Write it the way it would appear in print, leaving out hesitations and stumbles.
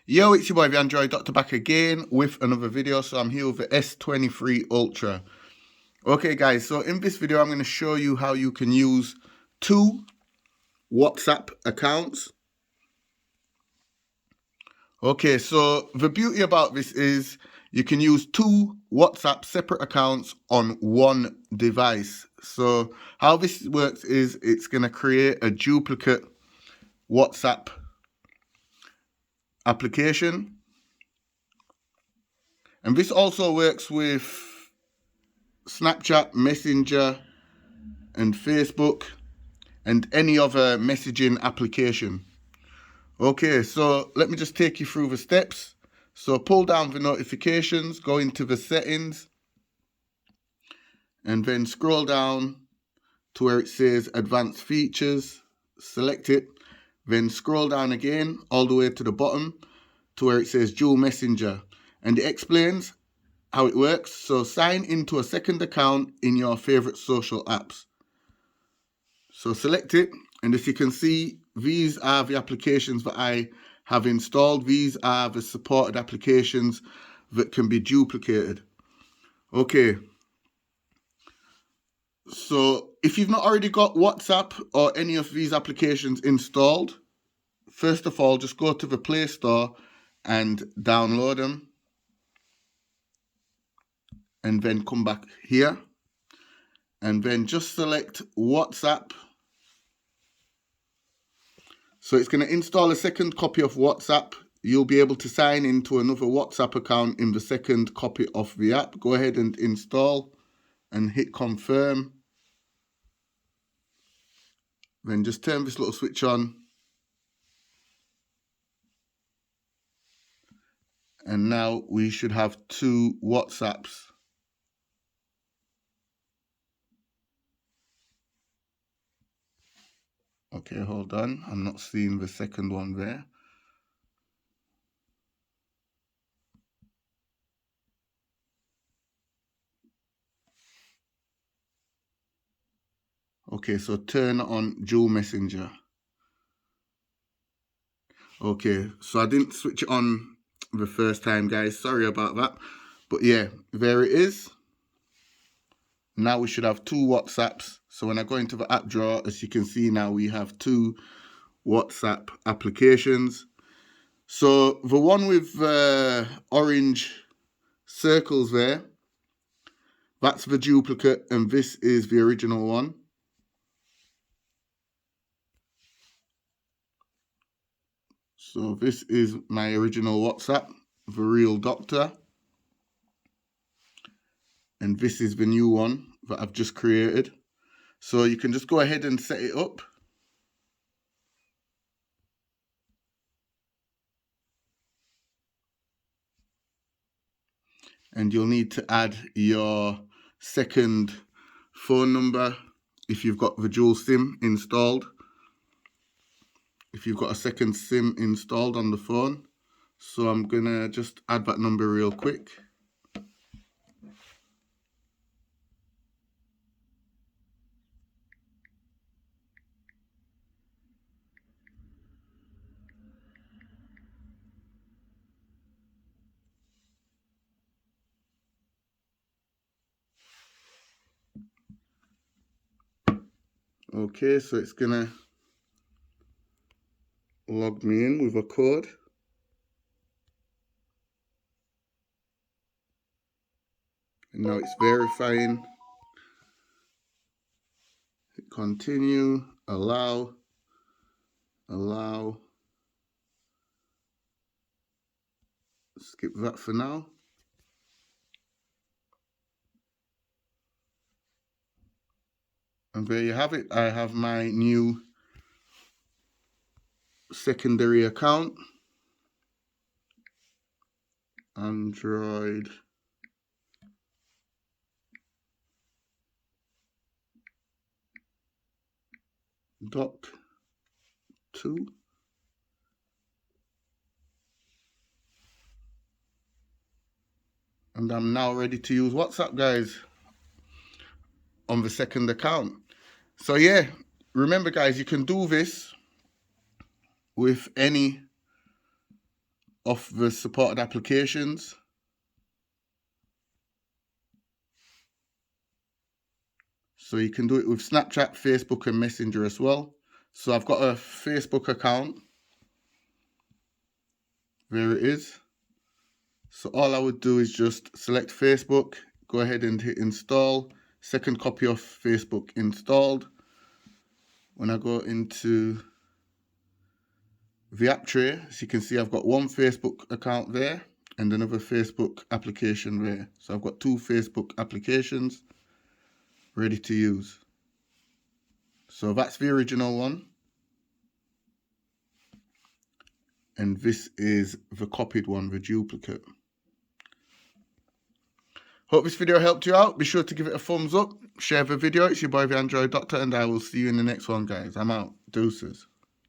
Yo, it's your boy the Android Doctor back again with another video. So I'm here with the S23 Ultra. Okay guys, so in this video I'm going to show you how you can use two WhatsApp accounts. Okay, so the beauty about this is you can use two WhatsApp separate accounts on one device. So how this works is it's going to create a duplicate WhatsApp application. And this also works with Snapchat, Messenger, and Facebook, and any other messaging application. Okay, so let me just take you through the steps. So pull down the notifications, go into the settings, and then scroll down to where it says advanced features, select it, then scroll down again all the way to the bottom to where it says dual messenger, and it explains how it works. So sign into a second account in your favorite social apps. So select it, and as you can see, these are the applications that I have installed. These are the supported applications that can be duplicated. Okay, so if you've not already got WhatsApp or any of these applications installed, first of all, just go to the Play Store and download them, and then come back here, and then just select WhatsApp. So it's going to install a second copy of WhatsApp. You'll be able to sign into another WhatsApp account in the second copy of the app. Go ahead and install and hit confirm. Then just turn this little switch on. And now we should have two WhatsApps. Okay, hold on. I'm not seeing the second one there. Okay, so turn on dual messenger. Okay, so I didn't switch it on the first time, guys. Sorry about that. But yeah, there it is. Now we should have two WhatsApps. So when I go into the app drawer, as you can see now, we have two WhatsApp applications. So the one with orange circles there, that's the duplicate, and this is the original one. So this is my original WhatsApp, the real doctor. And this is the new one that I've just created. So you can just go ahead and set it up. And you'll need to add your second phone number if you've got the dual SIM installed. If you've got a second SIM installed on the phone. So I'm gonna just add that number real quick. Okay, so it's gonna log me in with a code. And now it's verifying. Hit continue, allow. Skip that for now. And there you have it. I have my new secondary account. Android Doc 2. And I'm now ready to use WhatsApp, guys, on the second account. So yeah, remember guys, you can do this with any of the supported applications. So you can do it with Snapchat, Facebook, and Messenger as well. So I've got a Facebook account. There it is. So all I would do is just select Facebook, go ahead and hit install. Second copy of Facebook installed. When I go into the app tray, as you can see, I've got one Facebook account there and another Facebook application there. So I've got two Facebook applications ready to use. So that's the original one. And this is the copied one, the duplicate. Hope this video helped you out. Be sure to give it a thumbs up. Share the video. It's your boy, the Android Doctor, and I will see you in the next one, guys. I'm out. Deuces.